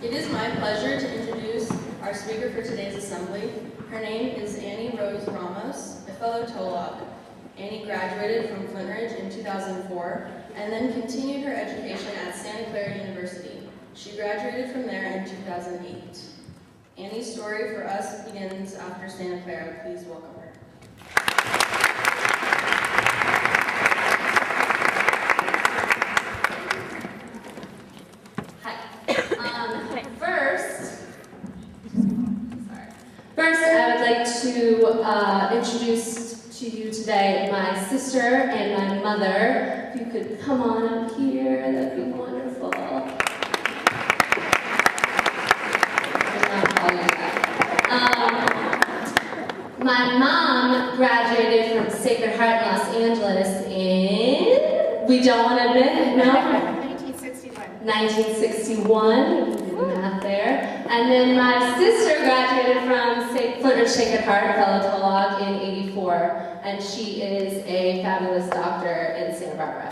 It is my pleasure to introduce our speaker for today's assembly. Her name is Annie Rose Ramos, a fellow TOLOG. Annie graduated from Flintridge in 2004 and then continued her education at Santa Clara University. She graduated from there in 2008. Annie's story for us begins after Santa Clara. Please welcome her. First, I would like to introduce to you today my sister and my mother. If you could come on up here, that'd be wonderful. My mom graduated from Sacred Heart in Los Angeles in, we don't want to admit, no? 1961. 1961, we did the math there. And then my sister graduated from Flintridge Sacred Heart, fellow TOLOG, in 84. And she is a fabulous doctor in Santa Barbara.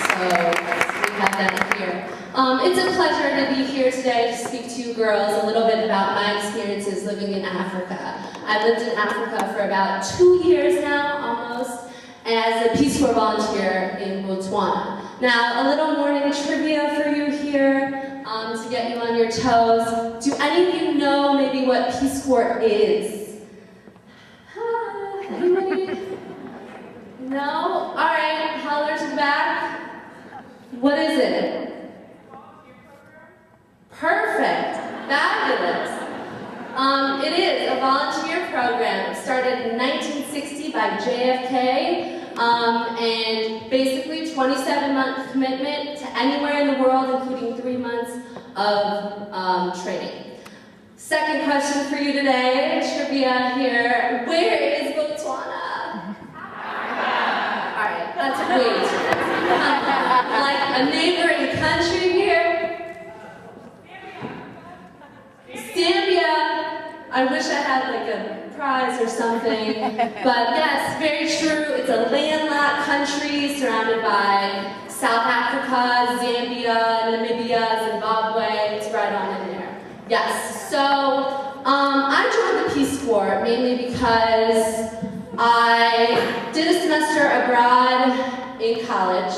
So, we have that here. It's a pleasure to be here today to speak to you girls a little bit about my experiences living in Africa. I've lived in Africa for about 2 years now, almost, as a Peace Corps volunteer in Botswana. Now, a little morning trivia for you here to get you on your toes. Do any of you know maybe what Peace Corps is? Anybody? No? All right, holler to the back. What is it? Perfect. Fabulous. It is a volunteer program. It started in 1960 by JFK, and basically 27-month commitment to anywhere in the world, including 3 months of training. Second question for you today, trivia here. Where is Botswana? Alright, that's way too like a neighboring country here. Zambia. I wish I had like a prize or something, but yes, very true. It's a landlocked country surrounded by South Africa, Zambia, Namibia, Zimbabwe. It's right on in there. Yes, so I joined the Peace Corps mainly because I did a semester abroad in college,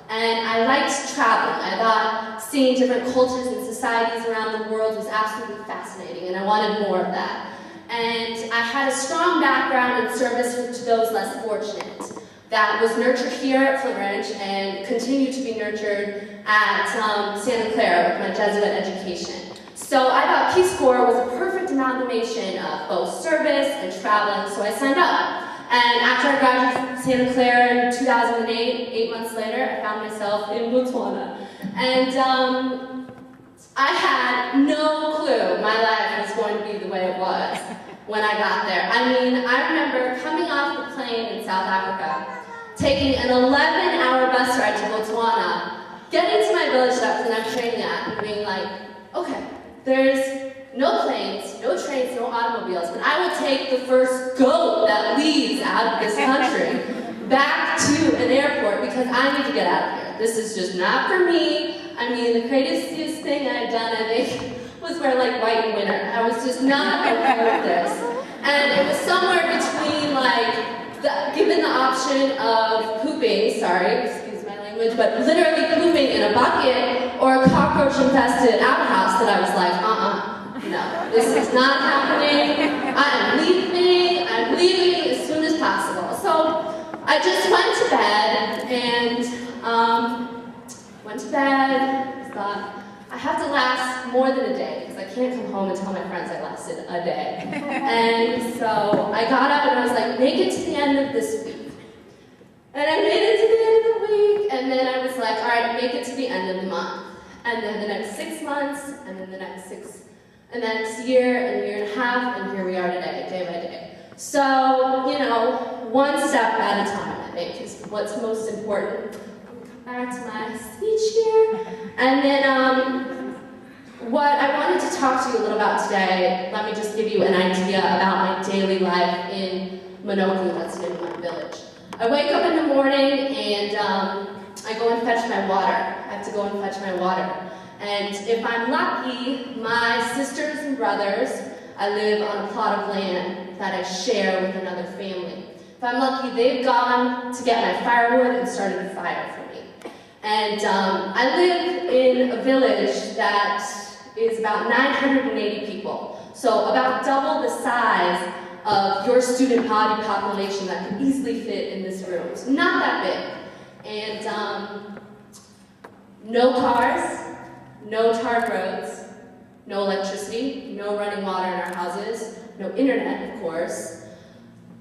and I liked traveling. I thought seeing different cultures and societies around the world was absolutely fascinating, and I wanted more of that. And I had a strong background in service to those less fortunate. That was nurtured here at Flintridge and continued to be nurtured at Santa Clara with my Jesuit education. So I thought Peace Corps was a perfect amalgamation of both service and traveling, so I signed up. And after I graduated from Santa Clara in 2008, 8 months later, I found myself in Botswana. And I had no clue my life was going to be the way it was when I got there. I mean, I remember coming off the plane in South Africa, taking an 11-hour bus ride to Botswana, getting to my village that I'm training at, and being like, okay, there's no planes, no trains, no automobiles, but I will take the first goat that leaves out of this country back to an airport because I need to get out of here. This is just not for me. I mean, the craziest thing I've done, I think, was wear like white in winter. I was just not okay with this. And it was somewhere between like, given the option of pooping, sorry, excuse my language, but literally pooping in a bucket or a cockroach-infested outhouse that I was like, no, this is not happening. I'm leaving as soon as possible. So I just went to bed and thought, I have to last more than a day because I can't come home and tell my friends I lasted a day. And so I got up and I was like, make it to the end of this week. And I made it to the end of the week, and then I was like, all right, make it to the end of the month. And then the next 6 months, and then the next year, and a year and a half, and here we are today, day by day. So, you know, one step at a time, I think, is what's most important. Back to my speech here. And then what I wanted to talk to you a little about today, let me just give you an idea about my daily life in Manoku, that's the name of my village. I wake up in the morning and I go and fetch my water. I to go and fetch my water. And if I'm lucky, my sisters and brothers, I live on a plot of land that I share with another family. If I'm lucky, they've gone to get my firewood and started a fire for me. And I live in a village that is about 980 people. So about double the size of your student body population that could easily fit in this room. So not that big. And no cars, no tarred roads, no electricity, no running water in our houses, no internet, of course,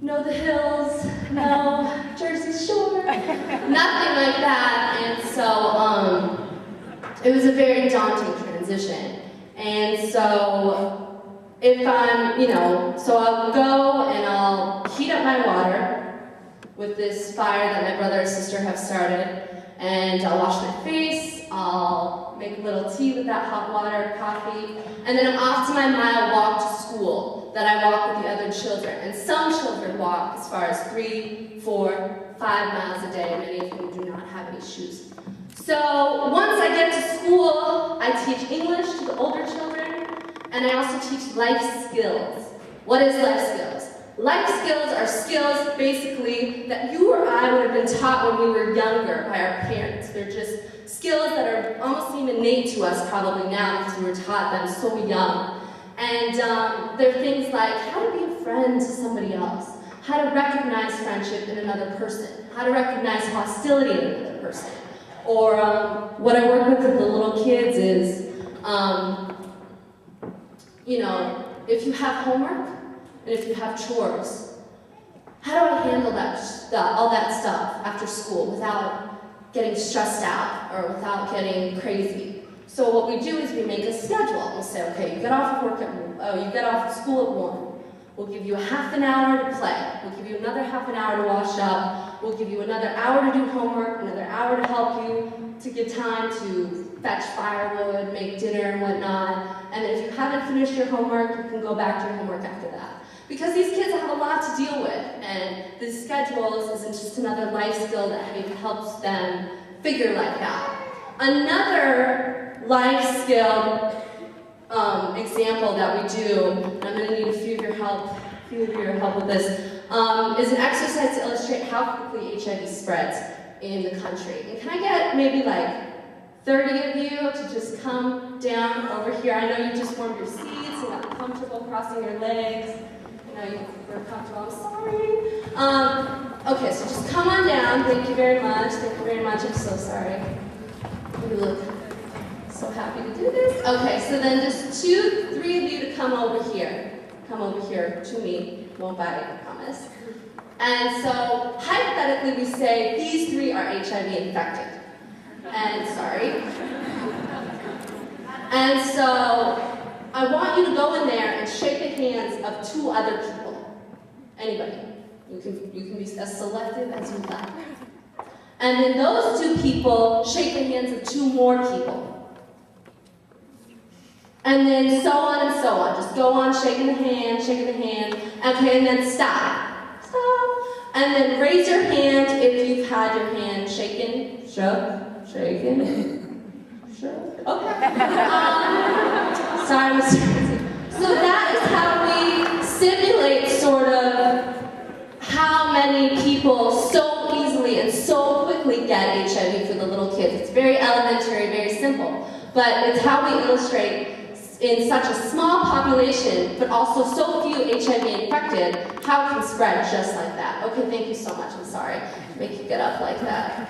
no the hills, no Jersey Shore, nothing like that. And so it was a very daunting transition. And so if I'm, so I'll go and I'll heat up my water with this fire that my brother or sister have started, and I'll wash my face, I'll make a little tea with that hot water, coffee, and then I'm off to my mile walk to school that I walk with the other children. And some children walk as far as 3, 4, 5 miles a day, and many of them do not have any shoes. So once I get to school, I teach English to the older children, and I also teach life skills. What is life skills? Life skills are skills, basically, that you or I would have been taught when we were younger by our parents. They're just skills that are almost seem innate to us probably now because we were taught them so young. And they're things like how to be a friend to somebody else, how to recognize friendship in another person, how to recognize hostility in another person. Or what I work with the little kids is, if you have homework, and if you have chores, how do I handle all that stuff after school without getting stressed out or without getting crazy? So what we do is we make a schedule. We'll say, okay, you get off of school at 1. We'll give you a half an hour to play. We'll give you another half an hour to wash up. We'll give you another hour to do homework, another hour to help you to give time to fetch firewood, make dinner and whatnot. And then if you haven't finished your homework, you can go back to your homework after that. Because these kids have a lot to deal with, and the schedules isn't just another life skill that maybe helps them figure life out. Another life skill example that we do, and I'm going to need a few of your help with this, is an exercise to illustrate how quickly HIV spreads in the country. And can I get maybe like 30 of you to just come down over here? I know you just warmed your seats and got comfortable crossing your legs. I know you're comfortable, I'm sorry. Okay, so just come on down. Thank you very much. Thank you very much. I'm so sorry. You look so happy to do this. Okay, so then just 2, 3 of you to come over here. Come over here to me. Won't bite, I promise. And so, hypothetically, we say these 3 are HIV infected. And sorry. And so, I want you to go in there and shake the hands of 2 other people. Anybody. You can be as selective as you like. And then those 2 people shake the hands of 2 more people. And then so on and so on. Just go on shaking the hand, okay, and then stop. Stop. And then raise your hand if you've had your hand shaken, shaken, shook. Okay. Sorry, Mr. So that is how we simulate sort of how many people so easily and so quickly get HIV for the little kids. It's very elementary, very simple. But it's how we illustrate in such a small population, but also so few HIV infected, how it can spread just like that. Okay, thank you so much. I'm sorry. Make you get up like that.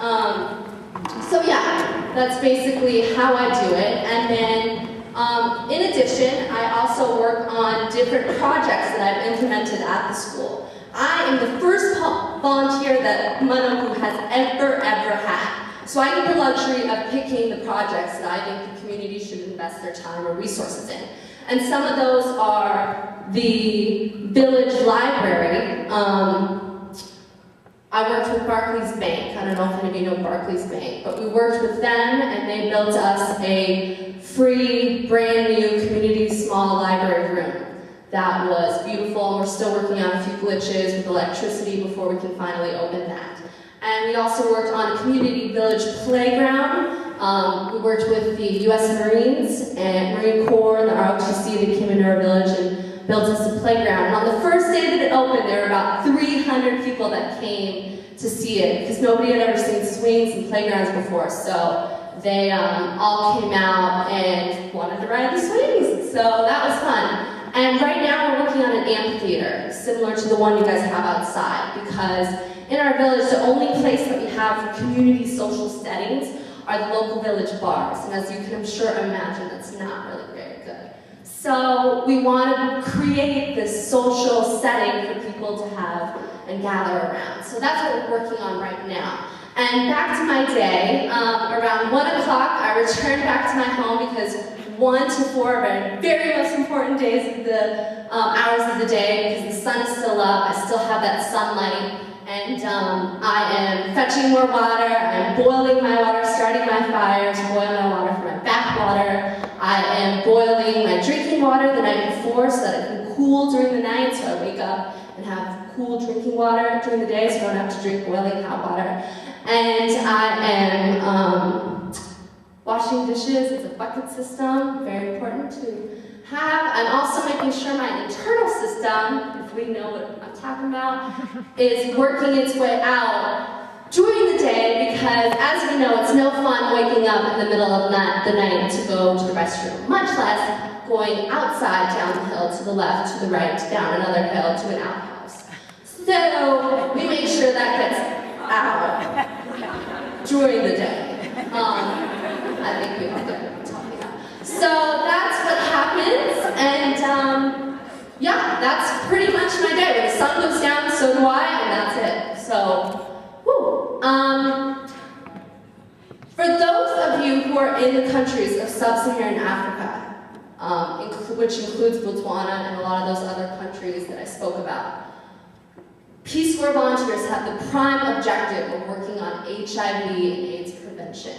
So yeah, that's basically how I do it. And then, in addition, I also work on different projects that I've implemented at the school. I am the first volunteer that Manoku has ever had. So I get the luxury of picking the projects that I think the community should invest their time or resources in. And some of those are the village library. I worked with Barclays Bank. I don't know if any of you know Barclays Bank, but we worked with them and they built us a free, brand new community small library room. That was beautiful, and we're still working on a few glitches with electricity before we can finally open that. And we also worked on a community village playground We worked with the U.S. Marines and Marine Corps and the ROTC. They came into our village and built us a playground. And on the first day that it opened, there were about 300 people that came to see it because nobody had ever seen swings and playgrounds before. So they all came out and wanted to ride the swings. So that was fun. And right now we're working on an amphitheater, similar to the one you guys have outside, because in our village, the only place that we have for community social settings are the local village bars. And as you can, I'm sure, imagine, that's not really very good. So we want to create this social setting for people to have and gather around. So that's what we're working on right now. And back to my day, around 1 o'clock, I returned back to my home because 1 to 4 are very most important days of the hours of the day because the sun is still up, I still have that sunlight, and I am fetching more water, I'm boiling my water, starting my fire to boil my water for my backwater. I am boiling my drinking water the night before so that it can cool during the night, so I wake up and have cool drinking water during the day so I don't have to drink boiling hot water. And I am washing dishes. It's a bucket system, very important to have. I'm also making sure my internal system, if we know what I'm talking about, is working its way out during the day because, as we know, it's no fun waking up in the middle of the night to go to the restroom, much less going outside down the hill to the left, to the right, down another hill to an outhouse. So we make sure that gets out during the day. I think we all get what I'm talking about. So that's what happens, and yeah, that's pretty much my day. When the sun goes down, so do I, and that's it. So, woo. For those of you who are in the countries of sub-Saharan Africa, which includes Botswana and a lot of those other countries that I spoke about, Peace Corps volunteers have the prime objective of working on HIV and AIDS prevention.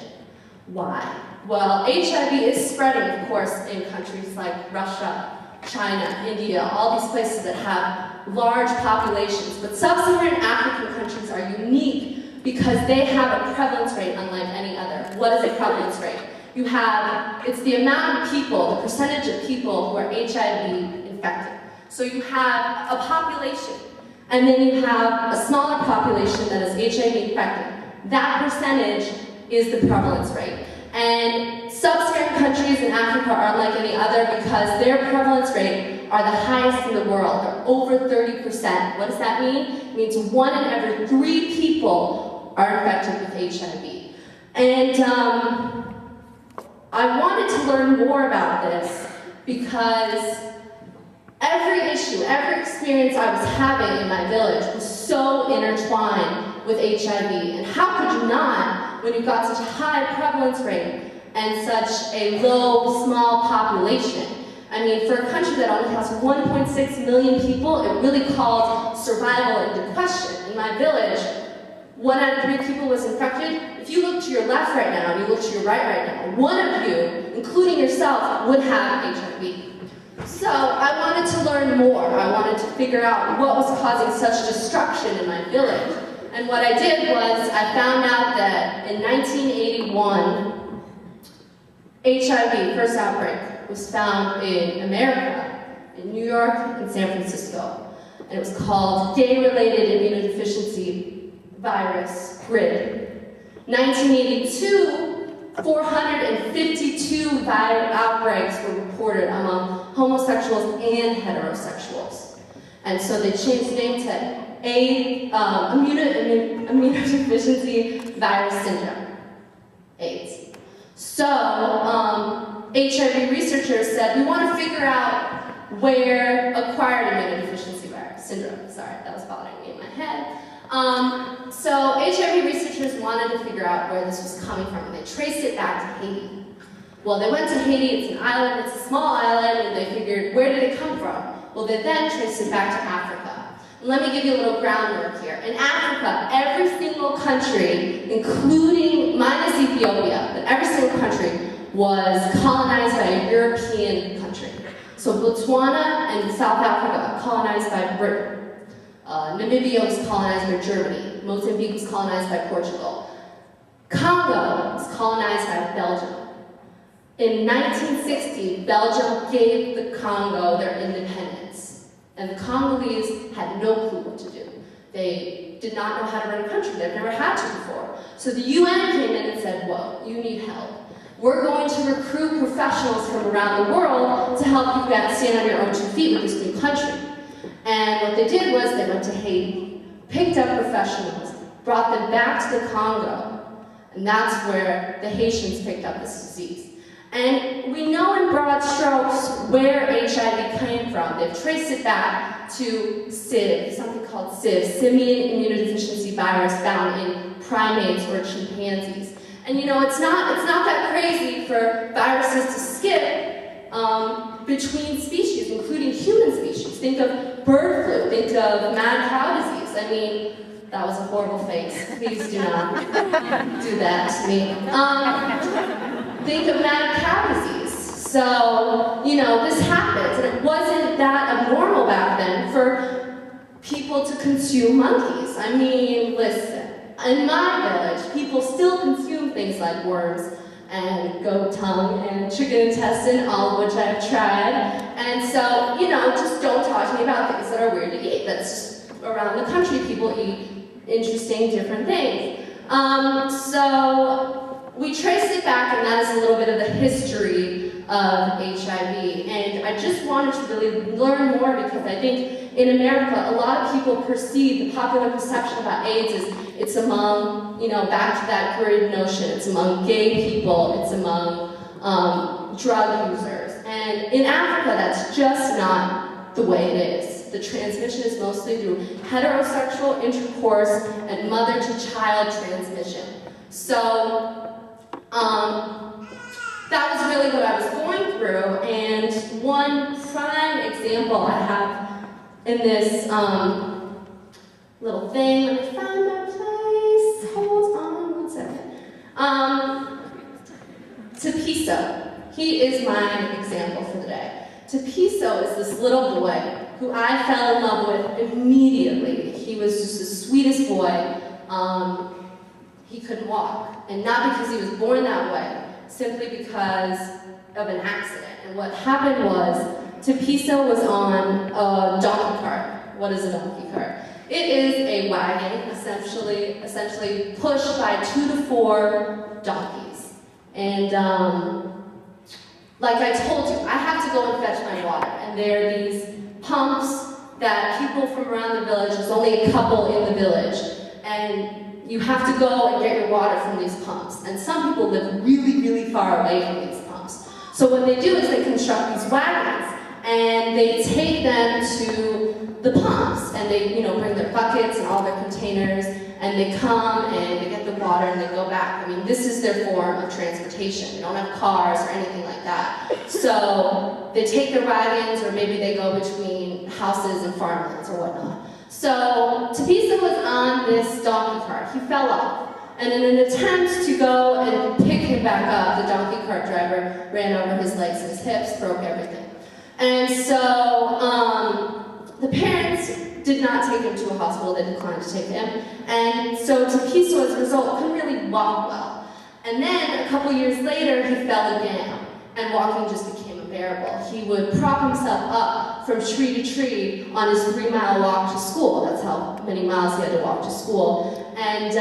Why? Well, HIV is spreading, of course, in countries like Russia, China, India, all these places that have large populations. But sub-Saharan African countries are unique because they have a prevalence rate unlike any other. What is a prevalence rate? You have, it's the amount of people, the percentage of people who are HIV infected. So you have a population, and then you have a smaller population that is HIV infected. That percentage is the prevalence rate. And sub-Saharan countries in Africa are unlike any other because their prevalence rate are the highest in the world. They're over 30%. What does that mean? It means 1 in every 3 people are infected with HIV. And I wanted to learn more about this because every issue, every experience I was having in my village was so intertwined with HIV. And how could you not when you've got such a high prevalence rate and such a low, small population? I mean, for a country that only has 1.6 million people, it really called survival into question. In my village, 1 out of 3 people was infected. If you look to your left right now, and you look to your right now, 1 of you, including yourself, would have HIV. So I wanted to learn more. I wanted to figure out what was causing such destruction in my village. And what I did was I found out that in 1981, HIV, first outbreak, was found in America, in New York and San Francisco. And it was called Day-Related Immunodeficiency Virus, GRID. 1982, 452 outbreaks were reported among homosexuals and heterosexuals. And so they changed the name to immunodeficiency virus syndrome, AIDS. So HIV researchers said, we want to figure out where acquired immunodeficiency virus syndrome, sorry, that was bothering me in my head. So HIV researchers wanted to figure out where this was coming from, and they traced it back to Haiti. Well, they went to Haiti, it's an island, it's a small island, and they figured, where did it come from? Well, they then traced it back to Africa. And let me give you a little groundwork here. In Africa, every single country, including, minus Ethiopia, but every single country was colonized by a European country. So Botswana and South Africa, colonized by Britain. Namibia was colonized by Germany. Mozambique was colonized by Portugal. Congo was colonized by Belgium. In 1960, Belgium gave the Congo their independence, and the Congolese had no clue what to do. They did not know how to run a country. They've never had to before. So the UN came in and said, whoa, you need help. We're going to recruit professionals from around the world to help you guys stand on your own 2 feet with this new country. And what they did was they went to Haiti, picked up professionals, brought them back to the Congo, and that's where the Haitians picked up this disease. And we know in broad strokes where HIV came from. They've traced it back to CIV, something called CIV, simian immunodeficiency virus, found in primates or chimpanzees. And you know, it's not that crazy for viruses to skip between species, including human species. Think of bird flu, think of mad cow disease. I mean, that was a horrible face. Please do not do that to me. Think of mad cow disease. So, you know, this happens, and it wasn't that abnormal back then for people to consume monkeys. I mean, listen, in my village, people still consume things like worms and goat tongue and chicken intestine, all of which I've tried. And so, you know, just don't talk to me about things that are weird to eat. That's just around the country, people eat interesting, different things. So we traced it back, and that is a little bit of the history of HIV. And I just wanted to really learn more because I think in America, a lot of people perceive the popular perception about AIDS as it's among, you know, back to that grid notion, it's among gay people, it's among drug users. And in Africa, that's just not the way it is. The transmission is mostly through heterosexual intercourse and mother-to-child transmission. So, that was really what I was going through, and one prime example I have in this little thing. Let me find my place. Hold on 1 second. Tapiso. He is my example for the day. Tapiso is this little boy who I fell in love with immediately. He was just the sweetest boy. He couldn't walk, and not because he was born that way, simply because of an accident. And what happened was, Tapiso was on a donkey cart. What is a donkey cart? It is a wagon, essentially pushed by 2 to 4 donkeys. And like I told you, I have to go and fetch my water, and there are these pumps that people from around the village, there's only a couple in the village, and you have to go and get your water from these pumps. And some people live really, really far away from these pumps. So what they do is they construct these wagons, and they take them to the pumps, and they, you know, bring their buckets and all their containers, and they come and they get the water and they go back. I mean, this is their form of transportation. They don't have cars or anything like that. So they take their wagons, or maybe they go between houses and farmlands or whatnot. So Tapiso was on this donkey cart. He fell off, and in an attempt to go and pick him back up, the donkey cart driver ran over his legs and his hips, broke everything. And so the parents did not take him to a hospital. They declined to take him. And so Tapiso, as a result, couldn't really walk well. And then a couple years later, he fell again, and walking just became unbearable. He would prop himself up from tree to tree on his 3-mile walk to school. That's how many miles he had to walk to school. And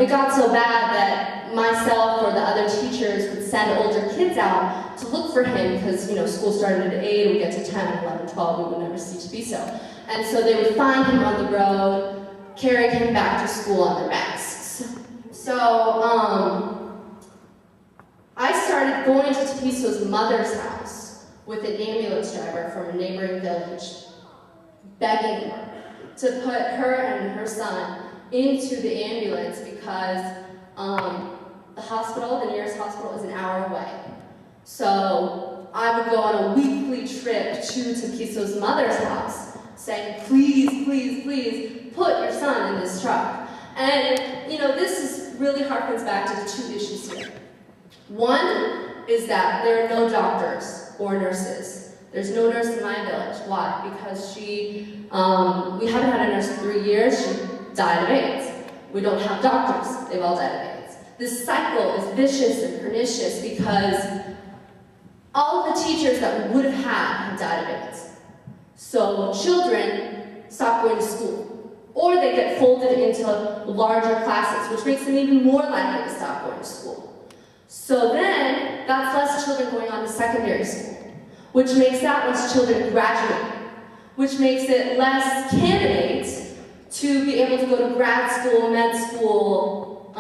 it got so bad that myself or the other teachers would send older kids out to look for him because, you know, school started at 8, we get to 10, 11, 12, we would never see Tapiso. And so they would find him on the road, carry him back to school on their backs. So I started going to Tapiso's mother's house with an ambulance driver from a neighboring village, begging her to put her and her son into the ambulance because the hospital, the nearest hospital, is an hour away. So I would go on a weekly trip to Tapiso's mother's house, saying, please, please, please, put your son in this truck. And, you know, this really harkens back to the 2 issues here. One is that there are no doctors or nurses. There's no nurse in my village. Why? Because we haven't had a nurse in 3 years. She died of AIDS. We don't have doctors. They've all died of AIDS. This cycle is vicious and pernicious because all of the teachers that we would have had died of AIDS. So children stop going to school, or they get folded into larger classes, which makes them even more likely to stop going to school. So then, that's less children going on to secondary school, which makes that less children graduate, which makes it less candidates to be able to go to grad school, med school,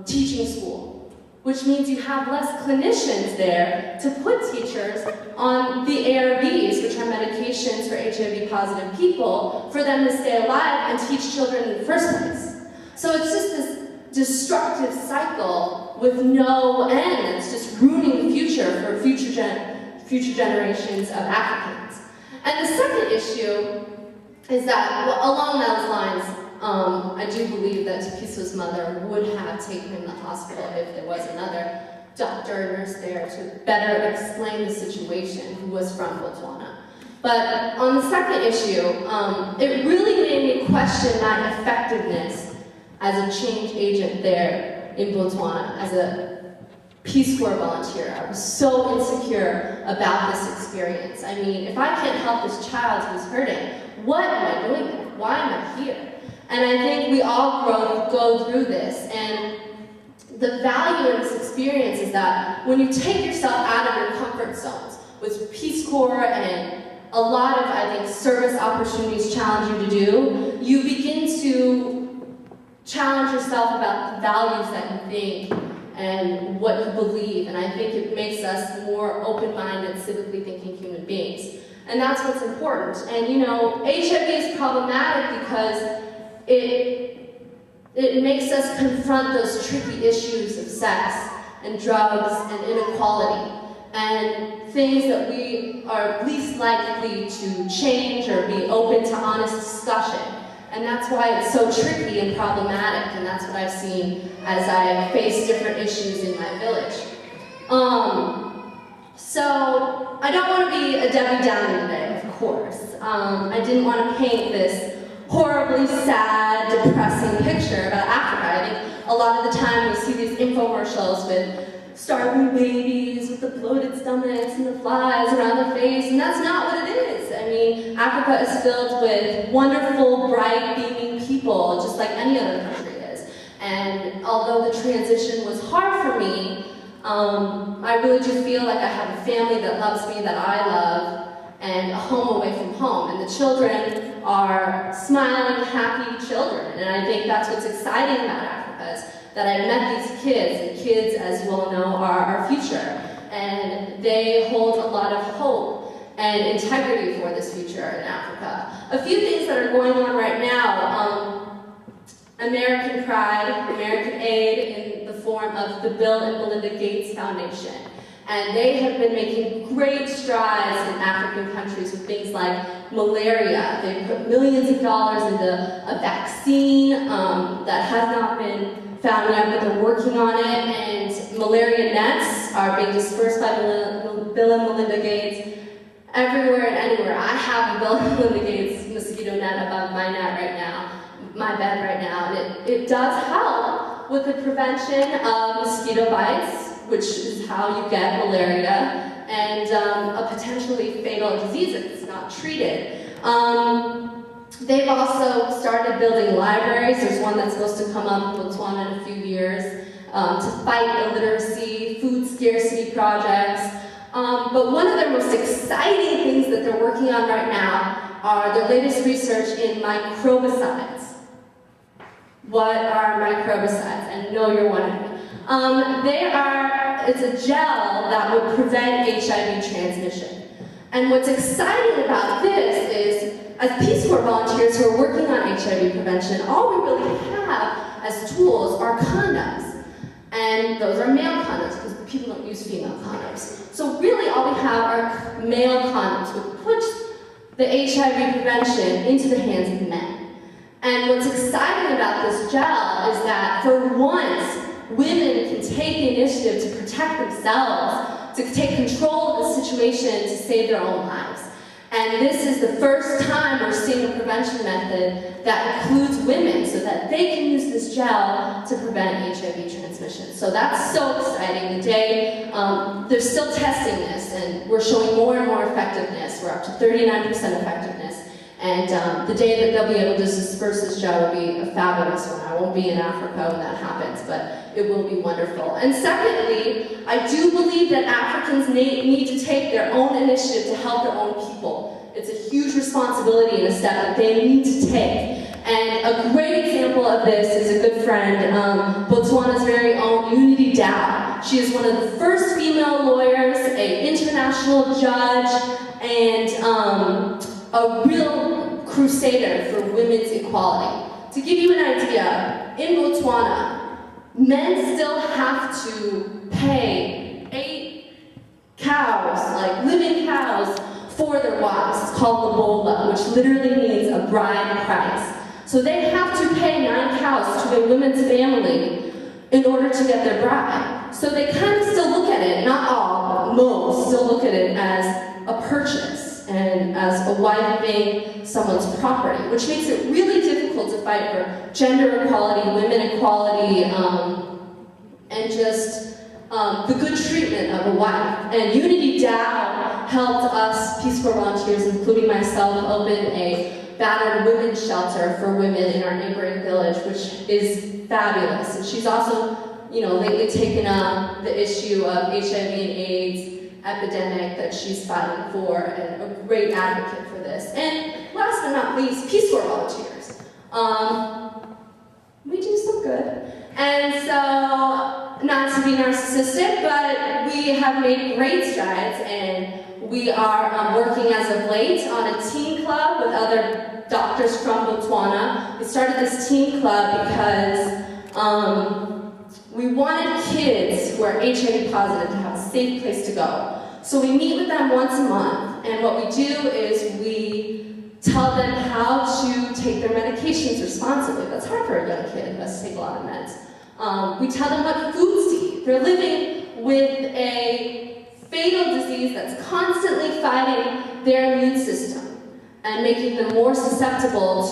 teaching school, which means you have less clinicians there to put teachers on the ARBs, which are medications for HIV-positive people, for them to stay alive and teach children in the first place. So it's just this destructive cycle with no end. It's just ruining the future for future generations of Africans. And the second issue is that, well, along those lines, I do believe that Tukiso's mother would have taken him to the hospital if there was another doctor or nurse there to better explain the situation, who was from Botswana. But on the second issue, it really made me question my effectiveness as a change agent there in Botswana, as a Peace Corps volunteer. I was so insecure about this experience. I mean, if I can't help this child who's hurting, what am I doing there? Why am I here? And I think we all go through this, and the value in this experience is that when you take yourself out of your comfort zones, with Peace Corps and a lot of, I think, service opportunities challenge you to do, you begin to challenge yourself about the values that you think and what you believe, and I think it makes us more open-minded, civically thinking human beings. And that's what's important. And you know, HIV is problematic because it makes us confront those tricky issues of sex and drugs and inequality and things that we are least likely to change or be open to honest discussion. And that's why it's so tricky and problematic, and that's what I've seen as I face different issues in my village. So I don't want to be a Debbie Downer today, of course. I didn't want to paint this horribly sad, depressing picture about Africa. I think a lot of the time we see these infomercials with starving babies with the bloated stomachs and the flies around the face, and that's not what it is. I mean, Africa is filled with wonderful, bright, beaming people, just like any other country is. And although the transition was hard for me, I really do feel like I have a family that loves me, that I love, and a home away from home. And the children are smiling, happy children. And I think that's what's exciting about Africa, is that I met these kids, and kids, as you all know, are our future. And they hold a lot of hope and integrity for this future in Africa. A few things that are going on right now, American Pride, American Aid, in the form of the Bill and Melinda Gates Foundation. And they have been making great strides in African countries with things like malaria. They've put millions of dollars into a vaccine that has not been found yet, but they're working on it. And malaria nets are being dispersed by Bill and Melinda Gates everywhere and anywhere. I have a Bill and Melinda Gates mosquito net above my net right now, my bed right now, and it does help with the prevention of mosquito bites, which is how you get malaria, and a potentially fatal disease if it's not treated. They've also started building libraries. There's one that's supposed to come up in Botswana in a few years to fight illiteracy, food scarcity projects. But one of their most exciting things that they're working on right now are their latest research in microbicides. What are microbicides? I know you're wondering. It's a gel that would prevent HIV transmission. And what's exciting about this is, as Peace Corps volunteers who are working on HIV prevention, all we really have as tools are condoms. And those are male condoms, because people don't use female condoms. So really all we have are male condoms, which puts the HIV prevention into the hands of men. And what's exciting about this gel is that for once, women can take the initiative to protect themselves, to take control of the situation, to save their own lives. And this is the first time we're seeing a prevention method that includes women so that they can use this gel to prevent HIV transmission. So that's so exciting. The day, they're still testing this, and we're showing more and more effectiveness. We're up to 39% effectiveness. And the day that they'll be able to disperse this gel will be a fabulous one. I won't be in Africa when that happens, but it will be wonderful. And secondly, I do believe that Africans need to take their own initiative to help their own people. It's a huge responsibility and a step that they need to take. And a great example of this is a good friend, Botswana's very own Unity Dow. She is one of the first female lawyers, an international judge, and a real crusader for women's equality. To give you an idea, in Botswana, men still have to pay 8 cows, like living cows, for their wives. It's called lobola, which literally means a bride price. So they have to pay 9 cows to a woman's family in order to get their bride. So they kind of still look at it, not all, but most, still look at it as a purchase and as a wife being someone's property, which makes it really difficult to fight for gender equality, women equality, and just the good treatment of a wife. And Unity Dow helped us, Peace Corps volunteers, including myself, open a battered women's shelter for women in our neighboring village, which is fabulous. And she's also, lately taken up the issue of HIV and AIDS epidemic that she's fighting for, and a great advocate for this. And last but not least, Peace Corps volunteers. We do some good. And so, not to be narcissistic, but we have made great strides, and we are working as of late on a teen club with other doctors from Botswana. We started this teen club because we wanted kids who are HIV positive to have a safe place to go. So we meet with them once a month, and what we do is we tell them how to take their medications responsibly. That's hard for a young kid who has to take a lot of meds. We tell them what foods to eat. They're living with a fatal disease that's constantly fighting their immune system and making them more susceptible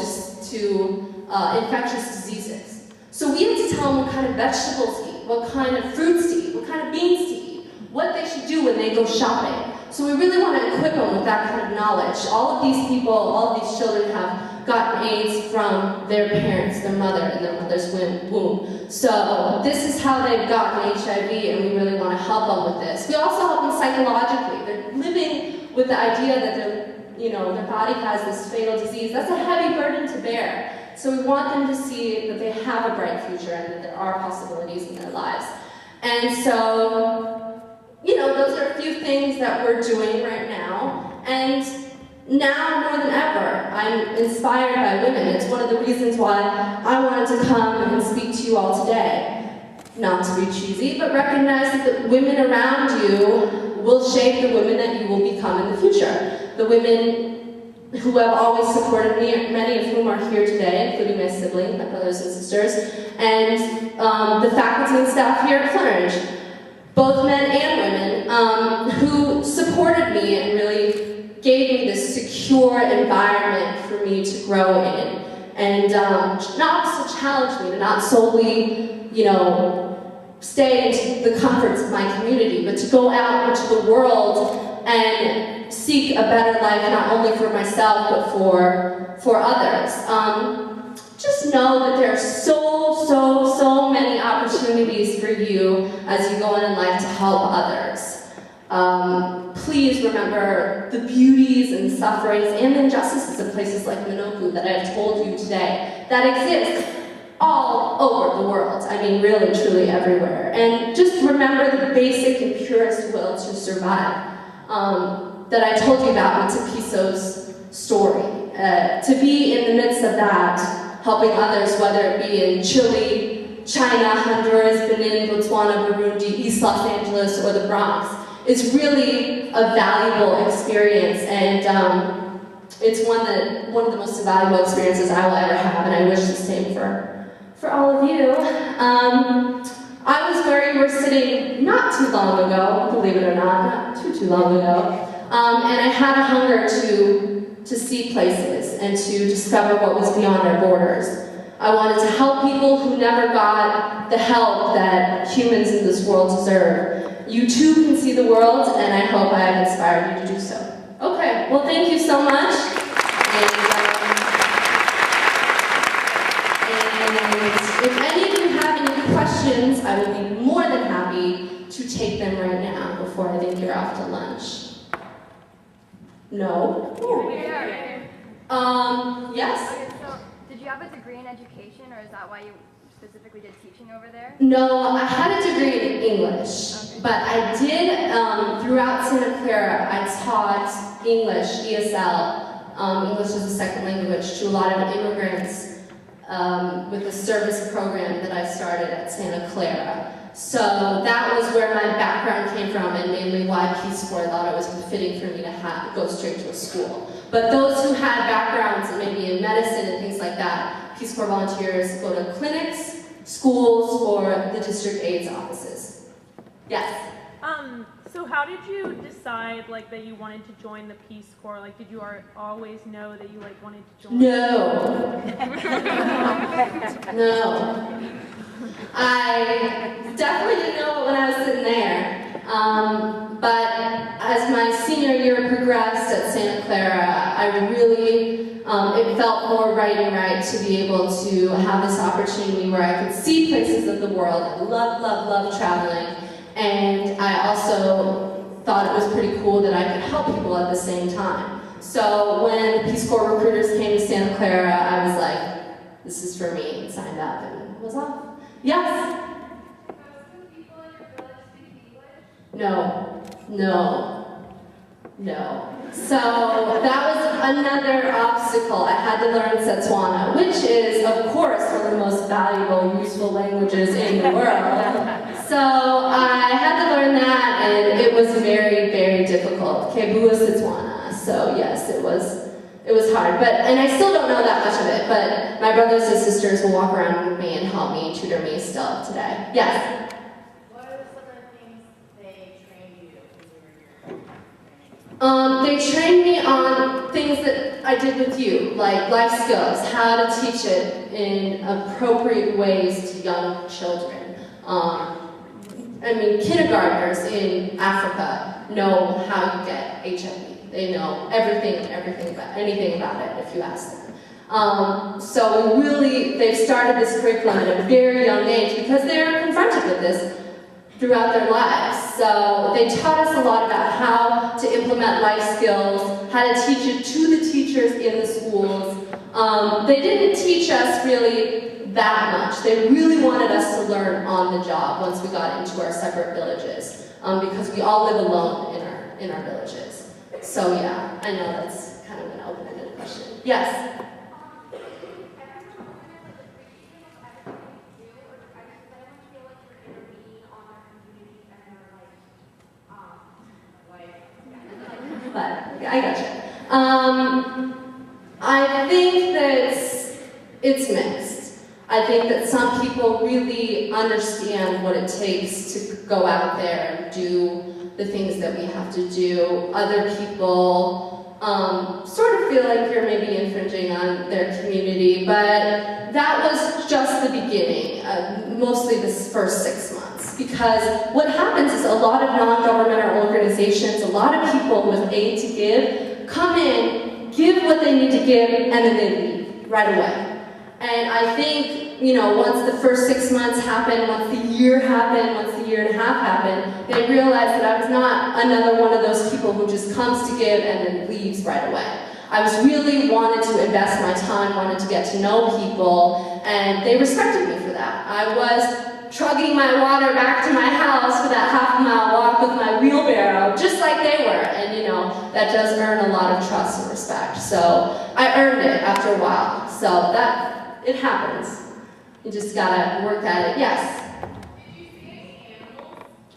to infectious diseases. So we have to tell them what kind of vegetables to eat, what kind of fruits to eat, what kind of beans to eat, what they should do when they go shopping. So we really want to equip them with that kind of knowledge. All of these people, all of these children have gotten AIDS from their parents, their mother, and their mother's womb. So this is how they've gotten HIV, and we really want to help them with this. We also help them psychologically. They're living with the idea that their body has this fatal disease. That's a heavy burden to bear. So we want them to see that they have a bright future and that there are possibilities in their lives. And so, those are a few things that we're doing right now. And now more than ever, I'm inspired by women. It's one of the reasons why I wanted to come and speak to you all today. Not to be cheesy, but recognize that the women around you will shape the women that you will become in the future. The women who have always supported me, many of whom are here today, including my siblings, my brothers and sisters, and the faculty and staff here at Flintridge, both men and women, who supported me and really gave me this secure environment for me to grow in, and not also challenged me to not solely, stay in the comforts of my community, but to go out into the world and seek a better life, not only for myself, but for others. Just know that there are so many opportunities for you as you go in life to help others. Please remember the beauties and sufferings and injustices of places like Minoku that I've told you today that exist all over the world. I mean, really, truly everywhere. And just remember the basic and purest will to survive that I told you about in Tapiso's story. To be in the midst of that, helping others, whether it be in Chile, China, Honduras, Benin, Botswana, Burundi, East Los Angeles, or the Bronx, is really a valuable experience, and it's one of the most valuable experiences I will ever have, and I wish the same for all of you. I was where you were sitting not too long ago, believe it or not too long ago, And I had a hunger to see places and to discover what was beyond our borders. I wanted to help people who never got the help that humans in this world deserve. You too can see the world, and I hope I have inspired you to do so. Okay, well, thank you so much. And if any of you have any questions, I will be more than happy to take them right now before I think you're off to lunch. No? Yes? Okay, so did you have a degree in education, or is that why you specifically did teaching over there? No, I had a degree in English, but I did, throughout Santa Clara, I taught English, ESL, English as a second language, to a lot of immigrants with a service program that I started at Santa Clara. So that was where my background came from, and mainly why Peace Corps thought it was befitting for me to go straight to a school. But those who had backgrounds maybe in medicine and things like that, Peace Corps volunteers go to clinics, schools, or the district aides offices. Yes? So how did you decide that you wanted to join the Peace Corps? Did you always know that you wanted to join? No. No. I definitely didn't know it when I was sitting there. But as my senior year progressed at Santa Clara, I really, it felt more right and right to be able to have this opportunity where I could see places of the world. I love traveling. And I also thought it was pretty cool that I could help people at the same time. So when the Peace Corps recruiters came to Santa Clara, I was like, this is for me, and signed up and was off. Yes? No. So that was another obstacle. I had to learn Botswana, which is, of course, one of the most valuable, useful languages in the world. So I had to learn that, and it was very, very difficult. Kebua Botswana. So yes, it was hard. And I still don't know that much of it, but my brothers and sisters will walk around with me and help me, tutor me still today. Yes? They trained me on things that I did with you, like life skills, how to teach it in appropriate ways to young children. Kindergartners in Africa know how you get HIV. They know anything about it if you ask them. So they've started this curriculum at a very young age because they're confronted with this throughout their lives. So they taught us a lot about how to implement life skills, how to teach it to the teachers in the schools. They didn't teach us really that much. They really wanted us to learn on the job once we got into our separate villages, because we all live alone in our villages. So yeah, I know that's kind of an open-ended question. Yes? But I gotcha. I think that it's mixed. I think that some people really understand what it takes to go out there and do the things that we have to do. Other people sort of feel like you're maybe infringing on their community, but that was just the beginning, mostly the first 6 months. Because what happens is a lot of non-governmental organizations, a lot of people with aid to give, come in, give what they need to give, and then they leave right away. And I think, once the first 6 months happened, once the year happened, once the year and a half happened, they realized that I was not another one of those people who just comes to give and then leaves right away. I was really wanted to invest my time, wanted to get to know people, and they respected me for that. I was trucking my water back to my house for that half-mile walk with my wheelbarrow, just like they were. And that does earn a lot of trust and respect. So I earned it after a while. So it happens. You just gotta work at it. Yes?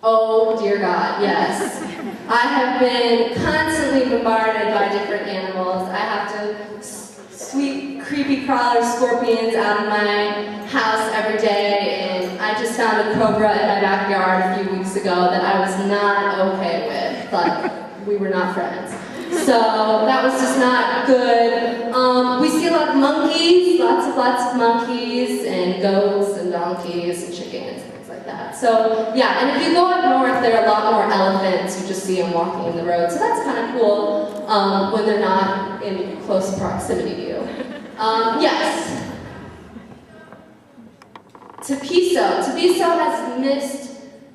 Oh, dear God, yes. I have been constantly bombarded by different animals. I have to sweep creepy crawler scorpions out of my house every day, and I just found a cobra in my backyard a few weeks ago that I was not okay with. we were not friends. So that was just not good. We see a lot of monkeys, lots of monkeys, and goats, and donkeys, and chickens, and things like that. So yeah, and if you go up north, there are a lot more elephants. You just see them walking in the road. So that's kind of cool when they're not in close proximity to you. Yes. Tepiso has missed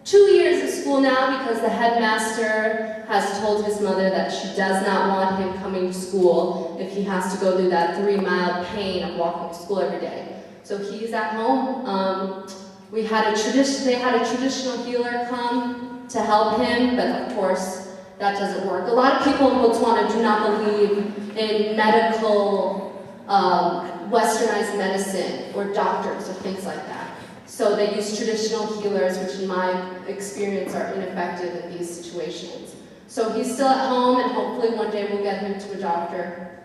2 years of school now because the headmaster has told his mother that she does not want him coming to school if he has to go through that 3-mile pain of walking to school every day. So he's at home. They had a traditional healer come to help him, but of course that doesn't work. A lot of people in Botswana do not believe in medical, westernized medicine or doctors or things like that. So they use traditional healers, which in my experience are ineffective in these situations. So he's still at home, and hopefully one day we'll get him to a doctor.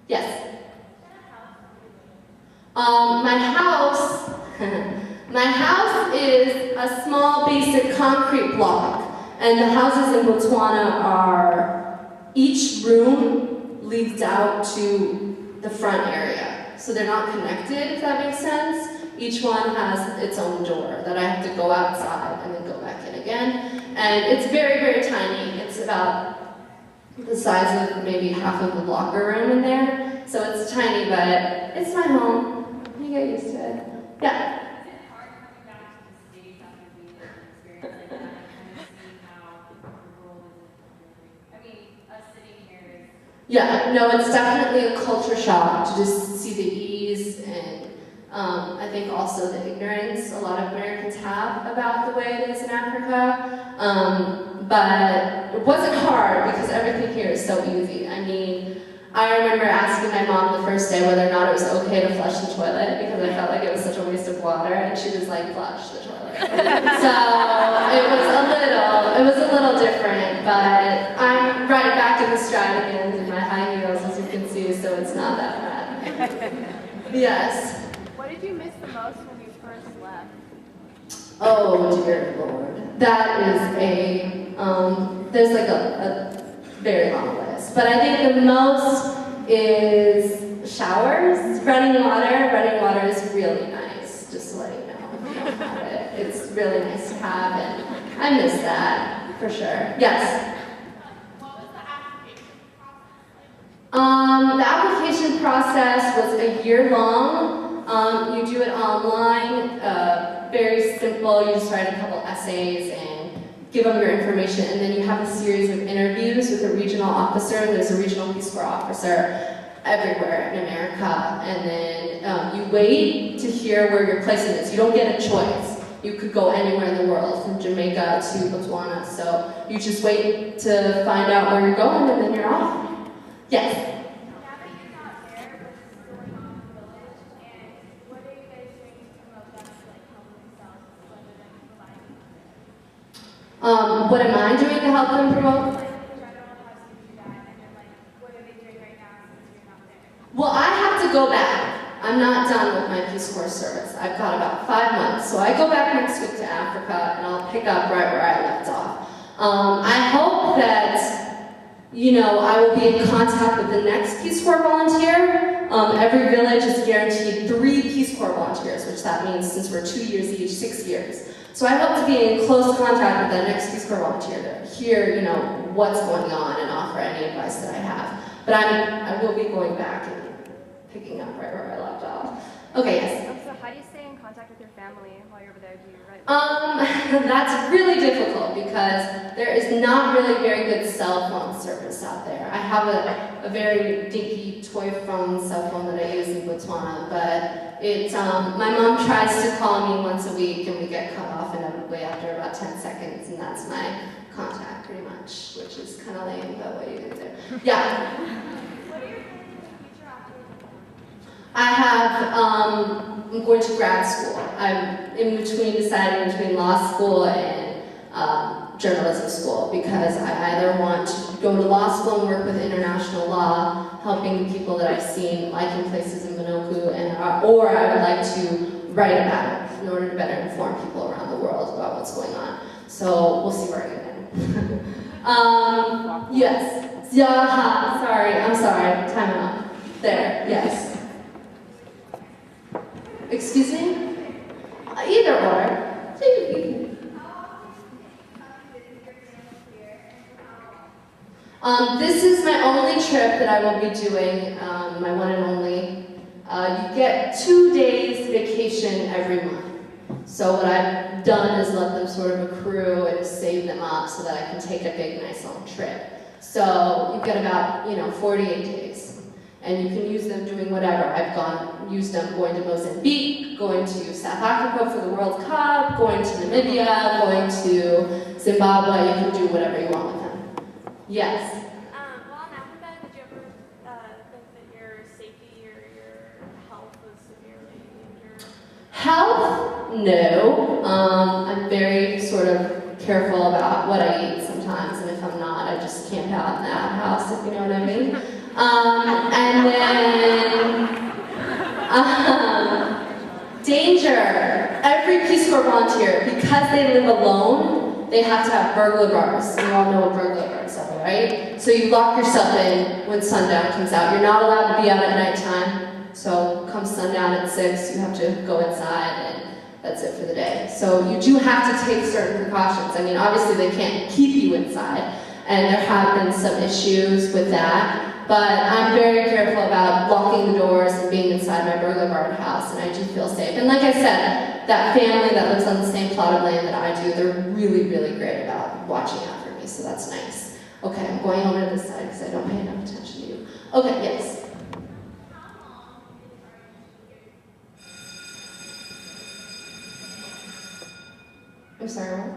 Yes? My house is a small basic concrete block, and the houses in Botswana are, each room leads out to the front area. So they're not connected, if that makes sense. Each one has its own door that I have to go outside and then go back in again. And it's very, very tiny. It's about the size of maybe half of the locker room in there. So it's tiny, but it's my home. You get used to it. Yeah? Is it hard coming back to the States after being in an experience like that and kind of seeing how the world is in a country? I mean, us sitting here is... Yeah, no, it's definitely a culture shock to just see the ease and I think also the ignorance a lot of Americans have about the way it is in Africa. But it wasn't hard because everything here is so easy. I mean, I remember asking my mom the first day whether or not it was okay to flush the toilet because I felt like it was such a waste of water, and she was like, flush the toilet. So it was a little different, but I'm right back in the stride again in my high heels, as you can see, so it's not that bad. Yes. What did you miss the most when you first left? Oh dear Lord. That is there's like a very long list. But I think the most is showers. Running water is really nice, just to let you know. If you don't have it. It's really nice to have, and I miss that, for sure. Yes? What was the application process like? The application process was a year long. You do it online, very simple. You just write a couple essays and give them your information, and then you have a series of interviews with a regional officer. There's a regional Peace Corps officer everywhere in America, and then you wait to hear where your placement is. You don't get a choice. You could go anywhere in the world, from Jamaica to Botswana, so you just wait to find out where you're going, and then you're off. Yes? What am I doing to help them promote? Well, I have to go back. I'm not done with my Peace Corps service. I've got about 5 months. So I go back next week to Africa, and I'll pick up right where I left off. I hope that, I will be in contact with the next Peace Corps volunteer. Every village is guaranteed 3 Peace Corps volunteers, which that means since we're 2 years each, 6 years. So I hope to be in close contact with the next Peace Corps volunteer to hear, what's going on and offer any advice that I have. But I will be going back and picking up right where I left off. Okay, yes? So how do you stay in contact with your family while you're over there? Do you write? That's really difficult because there is not really very good cell phone service out there. I have a very dinky toy phone cell phone that I use in Botswana, but my mom tries to call me once a week, and we get cut off inevitably after about 10 seconds, and that's my contact pretty much, which is kind of lame, but what are you gonna do? Yeah. What are your plans in the future after you I'm going to grad school. I'm deciding between law school and journalism school, because I either want to go to law school and work with international law, helping the people that I've seen, like in places in Monoku, or I would like to write about it in order to better inform people around the world about what's going on. So we'll see where I get in. Yes. Yeah, sorry, I'm sorry. Time out. There, yes. Excuse me? Either or. This is my only trip that I will be doing, my one and only. You get 2 days vacation every month. So what I've done is let them sort of accrue and save them up so that I can take a big, nice long trip. So you've got about, 48 days. And you can use them doing whatever. I've used them going to Mozambique, going to South Africa for the World Cup, going to Namibia, going to Zimbabwe. You can do whatever you want with them. Yes? While in Africa, did you ever think that your safety or your health was severely injured? Health? No. I'm very sort of careful about what I eat sometimes, and if I'm not, I just camp out in the outhouse, if you know what I mean. And then, danger. Every Peace Corps volunteer, because they live alone, they have to have burglar bars. You all know what burglar bars are, right? So you lock yourself in when sundown comes out. You're not allowed to be out at nighttime. So come sundown at 6, you have to go inside, and that's it for the day. So you do have to take certain precautions. I mean, obviously they can't keep you inside, and there have been some issues with that. But I'm very careful about locking the doors and being inside my burglar bar house, and I do feel safe. And like I said, that family that lives on the same plot of land that I do, they're really, really great about watching out for me, so that's nice. Okay, I'm going over to this side because I don't pay enough attention to you. Okay, yes. I'm sorry, what?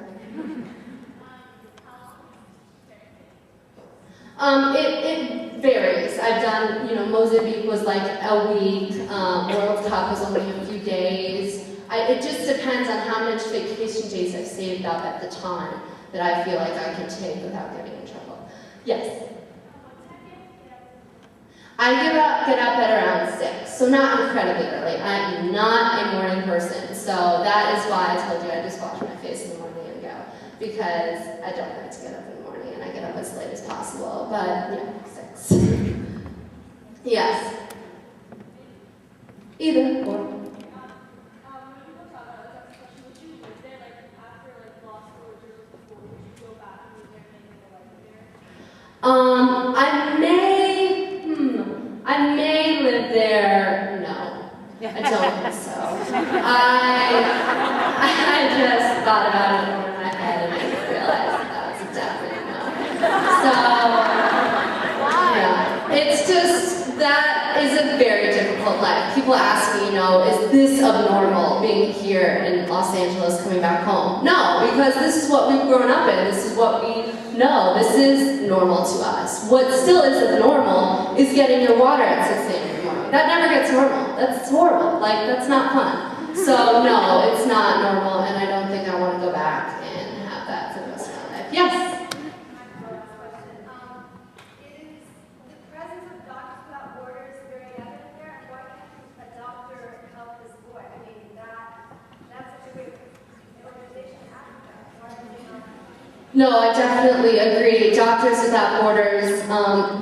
It varies. I've done, Mozambique was like a week, World Cup was only a few days. It just depends on how much vacation days I've saved up at the time that I feel like I can take without getting in trouble. Yes? I get up at around 6, so not incredibly early. I am not a morning person, so that is why I told you I just wash my face in the morning and go, because I don't like to get up in the morning, and I get up as late as possible, but yeah, 6. Yes? Either or. I may live there. No, I don't think so. I just thought about it over my head and I realized that was a definite no. So, yeah, it's just, that is a very difficult life. People ask me, is this abnormal being here in Los Angeles coming back home? No, because this is what we've grown up in. This is what we know. This is normal to us. What still isn't normal is getting your water at 6 a.m. in the morning. That never gets normal. That's horrible. That's not fun. So no, it's not normal, and I don't think I want to go back and have that for the rest of my life. Yes? No, I definitely agree. Doctors Without Borders,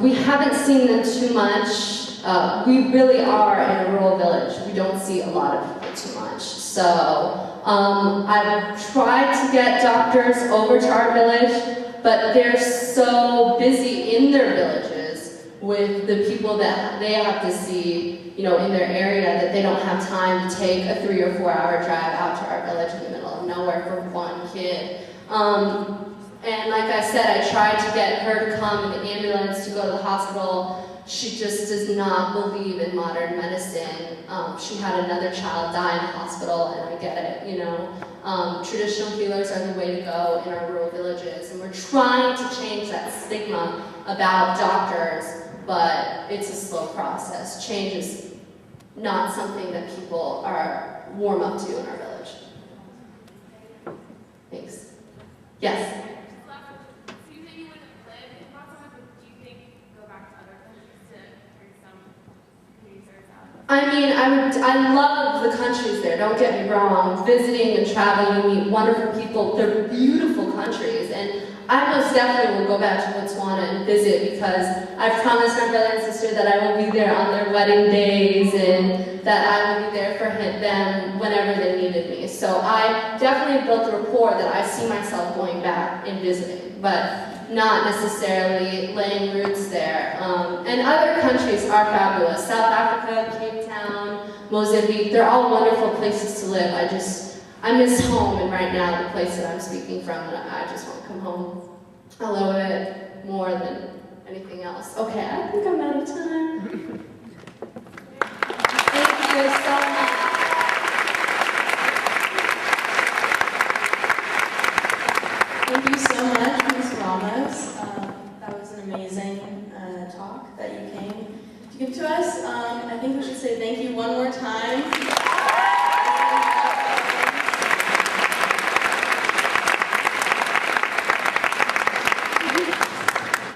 we haven't seen them too much. We really are in a rural village. We don't see a lot of people too much. So I've tried to get doctors over to our village, but they're so busy in their villages with the people that they have to see, in their area, that they don't have time to take a 3 or 4 hour drive out to our village in the middle of nowhere for one kid. And like I said, I tried to get her to come in the ambulance to go to the hospital. She just does not believe in modern medicine. She had another child die in the hospital, and I get it, traditional healers are the way to go in our rural villages, and we're trying to change that stigma about doctors, but it's a slow process. Change is not something that people are warm up to in our village. Thanks. Yes? I love the countries there, don't get me wrong. Visiting and traveling, you meet wonderful people. people, they're beautiful countries, and I most definitely will go back to Botswana and visit because I've promised my brother and sister that I will be there on their wedding days and that I will be there for them whenever they needed me. So I definitely built a rapport that I see myself going back and visiting, but not necessarily laying roots there. And other countries are fabulous. South Africa, Cape Town, Mozambique, they're all wonderful places to live. I miss home, and right now the place that I'm speaking from, and I just want to come home a little bit more than anything else. Okay, I think I'm out of time. Thank you so much. Thank you so much, Ms. Ramos. That was an amazing talk that you came to give to us. I think we should say thank you one more time.